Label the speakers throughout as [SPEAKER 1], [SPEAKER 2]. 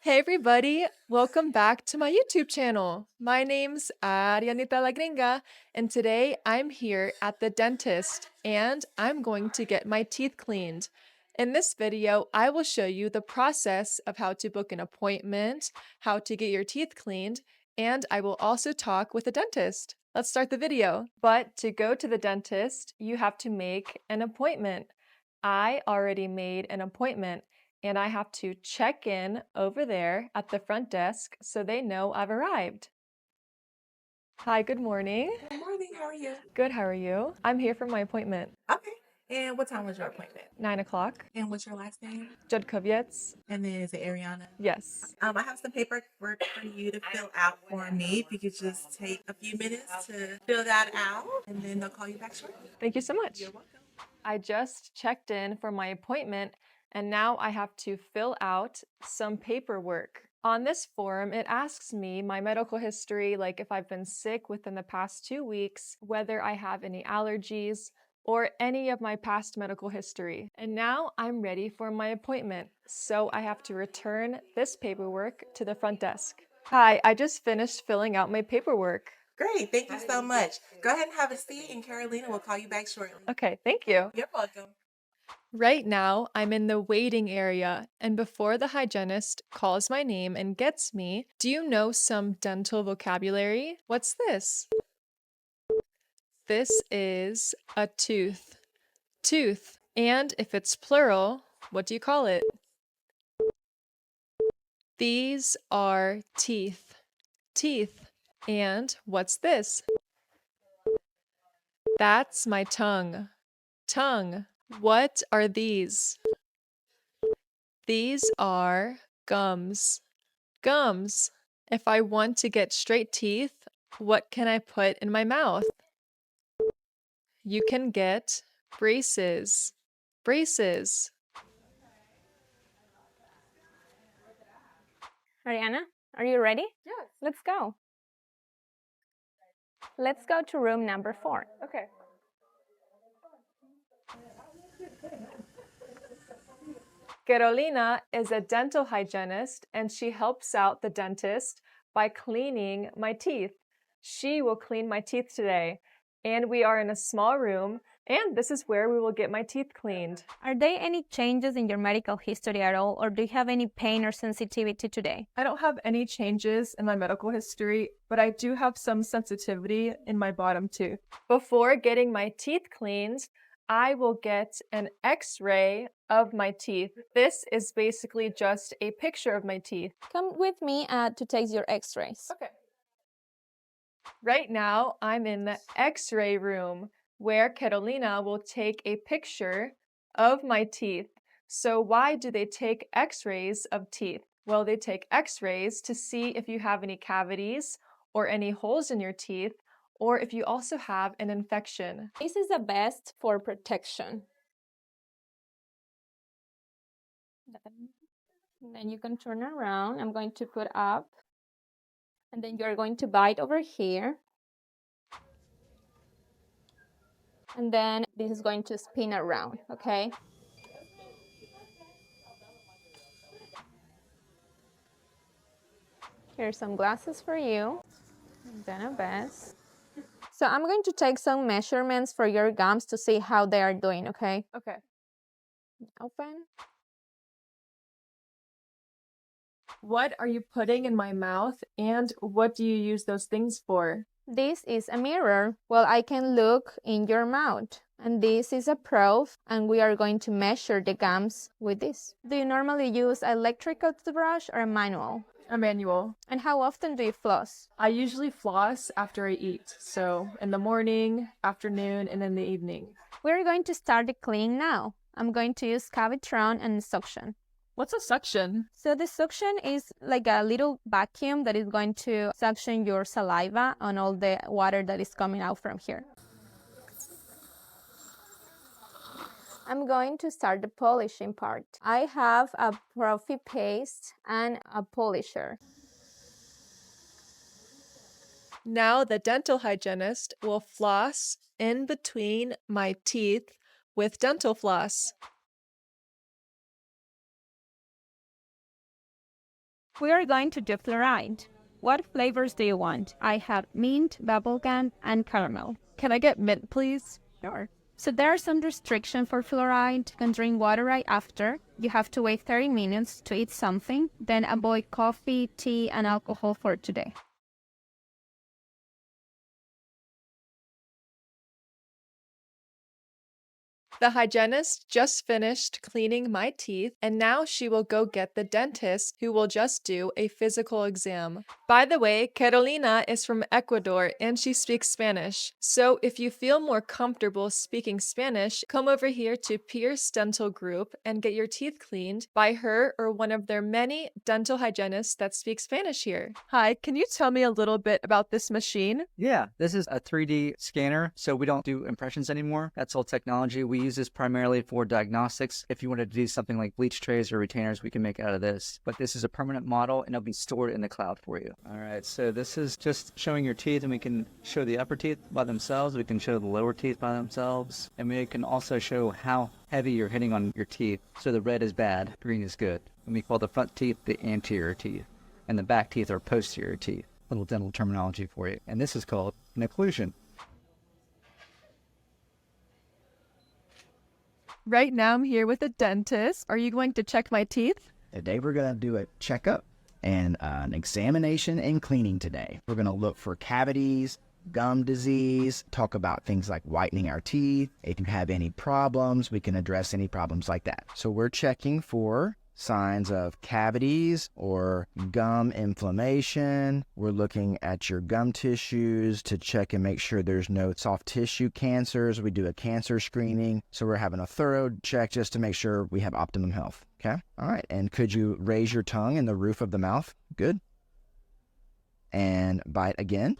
[SPEAKER 1] Hey everybody, welcome back to my YouTube channel. My name's Ariannitalagringa, and today I'm here at the dentist and I'm going to get my teeth cleaned. In this video, I will show you the process of how to book an appointment, how to get your teeth cleaned, and I will also talk with a dentist. Let's start the video. But to go to the dentist, you have to make an appointment. I already made an appointment and I have to check in over there at the front desk so they know I've arrived. Hi, good morning.
[SPEAKER 2] Good morning. How are you?
[SPEAKER 1] Good, how are you? I'm here for my appointment.
[SPEAKER 2] Okay. And what time was your appointment?
[SPEAKER 1] 9 o'clock.
[SPEAKER 2] And what's your last name?
[SPEAKER 1] Judkoviets.
[SPEAKER 2] And then is it Ariana?
[SPEAKER 1] Yes.
[SPEAKER 2] I have some paperwork for you to fill out for me. If you could just take a few minutes to fill that out, and then they'll call you back shortly.
[SPEAKER 1] Thank you so much.
[SPEAKER 2] You're welcome.
[SPEAKER 1] I just checked in for my appointment and now I have to fill out some paperwork. On this form, it asks me my medical history, like if I've been sick within the past 2 weeks, whether I have any allergies, or any of my past medical history. And now I'm ready for my appointment, so I have to return this paperwork to the front desk. Hi, I just finished filling out my paperwork.
[SPEAKER 2] Great. Thank you so much. Go ahead and have a seat, and Carolina will call you back shortly.
[SPEAKER 1] Okay, thank you.
[SPEAKER 2] You're welcome.
[SPEAKER 1] Right now, I'm in the waiting area, and before the hygienist calls my name and gets me, do you know some dental vocabulary? What's this? This is a tooth. Tooth. And if it's plural, what do you call it? These are teeth. Teeth. And what's this? That's my tongue. Tongue. What are these? These are gums. Gums. If I want to get straight teeth, what can I put in my mouth? You can get braces. Braces.
[SPEAKER 3] Ariana, are you ready?
[SPEAKER 1] Yes.
[SPEAKER 3] Let's go. Let's go to room number 4.
[SPEAKER 1] Okay. Carolina is a dental hygienist and she helps out the dentist by cleaning my teeth. She will clean my teeth today, and we are in a small room, and this is where we will get my teeth cleaned.
[SPEAKER 3] Are there any changes in your medical history at all, or do you have any pain or sensitivity today?
[SPEAKER 1] I don't have any changes in my medical history, but I do have some sensitivity in my bottom tooth. Before getting my teeth cleaned, I will get an x-ray of my teeth. This is basically just a picture of my teeth.
[SPEAKER 3] Come with me to take your x-rays.
[SPEAKER 1] Okay. Right now, I'm in the x-ray room where Carolina will take a picture of my teeth. So why do they take x-rays of teeth? Well, they take x-rays to see if you have any cavities or any holes in your teeth, or if you also have an infection.
[SPEAKER 3] This is the best for protection. Then you can turn around. I'm going to put up, and then you're going to bite over here. And then this is going to spin around, okay? Here's some glasses for you. And then a vest. So I'm going to take some measurements for your gums to see how they are doing, okay?
[SPEAKER 1] Okay.
[SPEAKER 3] Open.
[SPEAKER 1] What are you putting in my mouth, and what do you use those things for?
[SPEAKER 3] This is a mirror. Well, I can look in your mouth. And this is a probe, and we are going to measure the gums with this. Do you normally use an electrical toothbrush or a manual?
[SPEAKER 1] A manual.
[SPEAKER 3] And how often do you floss?
[SPEAKER 1] I usually floss after I eat, so in the morning, afternoon, and in the evening.
[SPEAKER 3] We're going to start the clean now. I'm going to use Cavitron and suction.
[SPEAKER 1] What's a suction?
[SPEAKER 3] So the suction is like a little vacuum that is going to suction your saliva on all the water that is coming out from here. I'm going to start the polishing part. I have a Profi paste and a polisher.
[SPEAKER 1] Now the dental hygienist will floss in between my teeth with dental floss.
[SPEAKER 3] We are going to do fluoride. What flavors do you want? I have mint, bubblegum, and caramel.
[SPEAKER 1] Can I get mint, please?
[SPEAKER 3] Sure. So there are some restrictions for fluoride. You can drink water right after. You have to wait 30 minutes to eat something. Then avoid coffee, tea, and alcohol for today.
[SPEAKER 1] The hygienist just finished cleaning my teeth, and now she will go get the dentist, who will just do a physical exam. By the way, Carolina is from Ecuador and she speaks Spanish. So if you feel more comfortable speaking Spanish, come over here to Pierce Dental Group and get your teeth cleaned by her or one of their many dental hygienists that speak Spanish here. Hi, can you tell me a little bit about this machine?
[SPEAKER 4] Yeah, this is a 3D scanner, so we don't do impressions anymore. That's old technology. We use this primarily for diagnostics. If you wanted to do something like bleach trays or retainers, we can make it out of this. But this is a permanent model, and it'll be stored in the cloud for you. All right, so this is just showing your teeth, and we can show the upper teeth by themselves. We can show the lower teeth by themselves. And we can also show how heavy you're hitting on your teeth. So the red is bad, green is good. And we call the front teeth the anterior teeth, and the back teeth are posterior teeth. Little dental terminology for you. And this is called an occlusion.
[SPEAKER 1] Right now I'm here with a dentist. Are you going to check my teeth?
[SPEAKER 5] Today we're going to do a checkup and an examination and cleaning today. We're going to look for cavities, gum disease, talk about things like whitening our teeth. If you have any problems, we can address any problems like that. So we're checking for signs of cavities or gum inflammation. We're looking at your gum tissues to check and make sure there's no soft tissue cancers. We do a cancer screening. So we're having a thorough check just to make sure we have optimum health. Okay? All right. And could you raise your tongue in the roof of the mouth? Good. And bite again.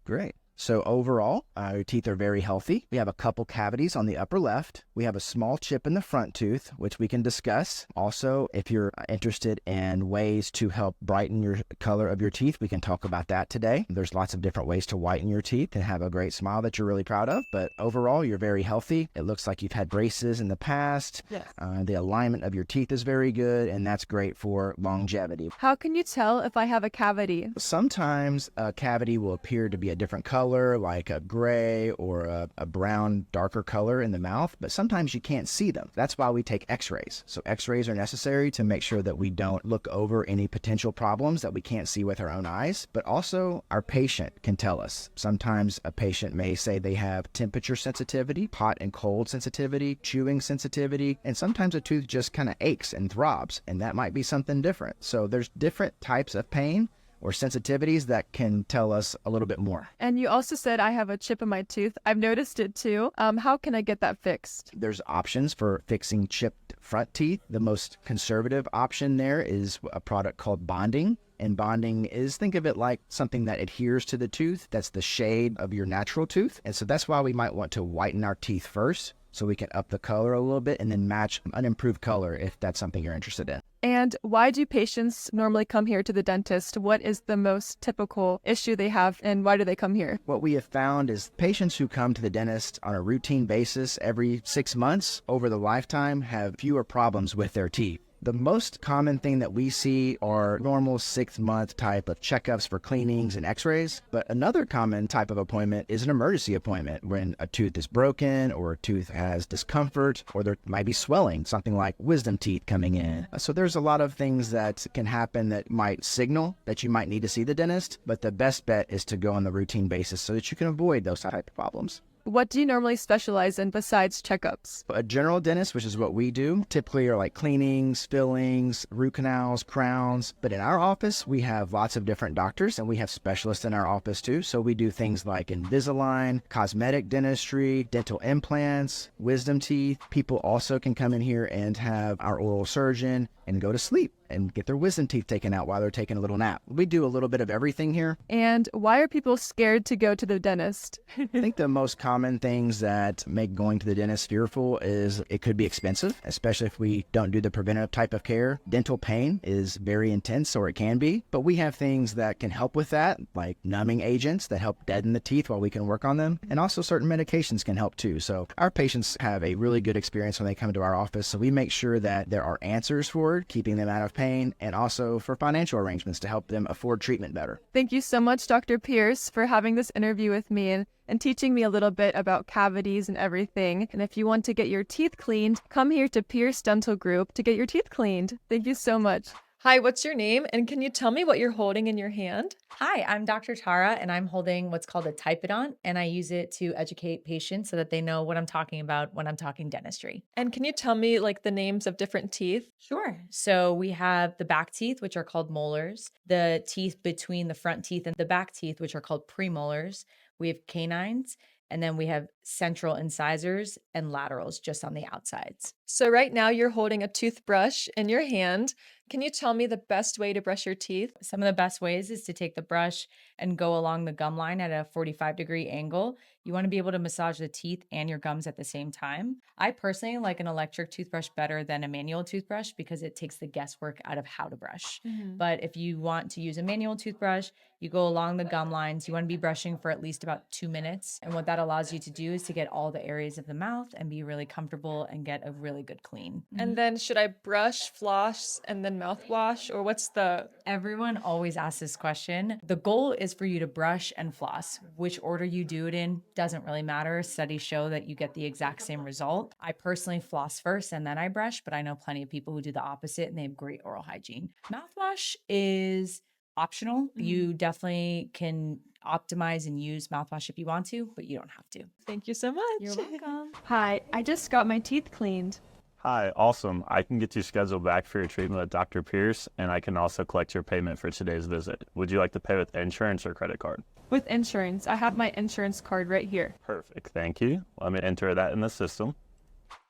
[SPEAKER 5] Great. So overall, your teeth are very healthy. We have a couple cavities on the upper left. We have a small chip in the front tooth, which we can discuss. Also, if you're interested in ways to help brighten your color of your teeth, we can talk about that today. There's lots of different ways to whiten your teeth and have a great smile that you're really proud of. But overall, you're very healthy. It looks like you've had braces in the past.
[SPEAKER 1] Yes.
[SPEAKER 5] The alignment of your teeth is very good, and that's great for longevity.
[SPEAKER 1] How can you tell if I have a cavity?
[SPEAKER 5] Sometimes a cavity will appear to be a different color, like a gray or a brown, darker color in the mouth, but sometimes you can't see them. That's why we take x-rays. So x-rays are necessary to make sure that we don't look over any potential problems that we can't see with our own eyes, but also our patient can tell us. Sometimes a patient may say they have temperature sensitivity, hot and cold sensitivity, chewing sensitivity, and sometimes a tooth just kind of aches and throbs, and that might be something different. So there's different types of pain or sensitivities that can tell us a little bit more.
[SPEAKER 1] And you also said I have a chip in my tooth. I've noticed it too. How can I get that fixed?
[SPEAKER 5] There's options for fixing chipped front teeth. The most conservative option there is a product called bonding. And bonding is, think of it like something that adheres to the tooth. That's the shade of your natural tooth. And so that's why we might want to whiten our teeth first, so we can up the color a little bit and then match an improved color if that's something you're interested in.
[SPEAKER 1] And why do patients normally come here to the dentist? What is the most typical issue they have, and why do they come here?
[SPEAKER 5] What we have found is patients who come to the dentist on a routine basis every 6 months over the lifetime have fewer problems with their teeth. The most common thing that we see are normal 6-month type of checkups for cleanings and x-rays. But another common type of appointment is an emergency appointment when a tooth is broken or a tooth has discomfort or there might be swelling, something like wisdom teeth coming in. So there's a lot of things that can happen that might signal that you might need to see the dentist, but the best bet is to go on the routine basis so that you can avoid those type of problems.
[SPEAKER 1] What do you normally specialize in besides checkups?
[SPEAKER 5] A general dentist, which is what we do, typically are like cleanings, fillings, root canals, crowns. But in our office, we have lots of different doctors and we have specialists in our office too. So we do things like Invisalign, cosmetic dentistry, dental implants, wisdom teeth. People also can come in here and have our oral surgeon and go to sleep and get their wisdom teeth taken out while they're taking a little nap. We do a little bit of everything here.
[SPEAKER 1] And why are people scared to go to the dentist?
[SPEAKER 5] I think the most common things that make going to the dentist fearful is it could be expensive, especially if we don't do the preventative type of care. Dental pain is very intense, or it can be, but we have things that can help with that, like numbing agents that help deaden the teeth while we can work on them. And also certain medications can help too. So our patients have a really good experience when they come to our office. So we make sure that there are answers for it comfort, keeping them out of pain, and also for financial arrangements to help them afford treatment better.
[SPEAKER 1] Thank you so much, Dr. Pierce, for having this interview with me and teaching me a little bit about cavities and everything. And if you want to get your teeth cleaned, come here to Pierce Dental Group to get your teeth cleaned. Thank you so much. Hi, what's your name? And can you tell me what you're holding in your hand?
[SPEAKER 6] Hi, I'm Dr. Tara, and I'm holding what's called a typodont, and I use it to educate patients so that they know what I'm talking about when I'm talking dentistry.
[SPEAKER 1] And can you tell me like the names of different teeth?
[SPEAKER 6] Sure. So we have the back teeth, which are called molars, the teeth between the front teeth and the back teeth, which are called premolars. We have canines, and then we have central incisors and laterals just on the outsides.
[SPEAKER 1] So right now you're holding a toothbrush in your hand. Can you tell me the best way to brush your teeth?
[SPEAKER 6] Some of the best ways is to take the brush and go along the gum line at a 45-degree angle. You want to be able to massage the teeth and your gums at the same time. I personally like an electric toothbrush better than a manual toothbrush because it takes the guesswork out of how to brush. But if you want to use a manual toothbrush, you go along the gum lines. You want to be brushing for at least about 2 minutes. And what that allows you to do is to get all the areas of the mouth and be really comfortable and get a really good clean.
[SPEAKER 1] And then should I brush, floss, and then mouthwash? Or what's the...
[SPEAKER 6] Everyone always asks this question. The goal is for you to brush and floss. Which order you do it in doesn't really matter. Studies show that you get the exact same result. I personally floss first and then I brush, but I know plenty of people who do the opposite and they have great oral hygiene. Mouthwash is optional. You definitely can optimize and use mouthwash if you want to, but you don't have to.
[SPEAKER 1] Thank you so much.
[SPEAKER 6] You're welcome.
[SPEAKER 1] Hi, I just got my teeth cleaned.
[SPEAKER 7] Hi, awesome. I can get you scheduled back for your treatment with Dr. Pierce, and I can also collect your payment for today's visit. Would you like to pay with insurance or credit card?
[SPEAKER 1] With insurance. I have my insurance card right here.
[SPEAKER 7] Perfect, thank you. Let me enter that in the system.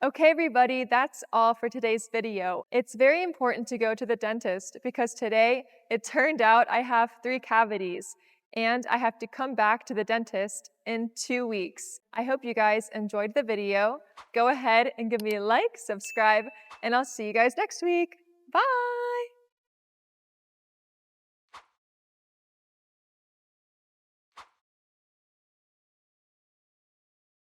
[SPEAKER 1] Okay, everybody, that's all for today's video. It's very important to go to the dentist because today it turned out I have 3 cavities and I have to come back to the dentist in 2 weeks. I hope you guys enjoyed the video. Go ahead and give me a like, subscribe, and I'll see you guys next week. Bye!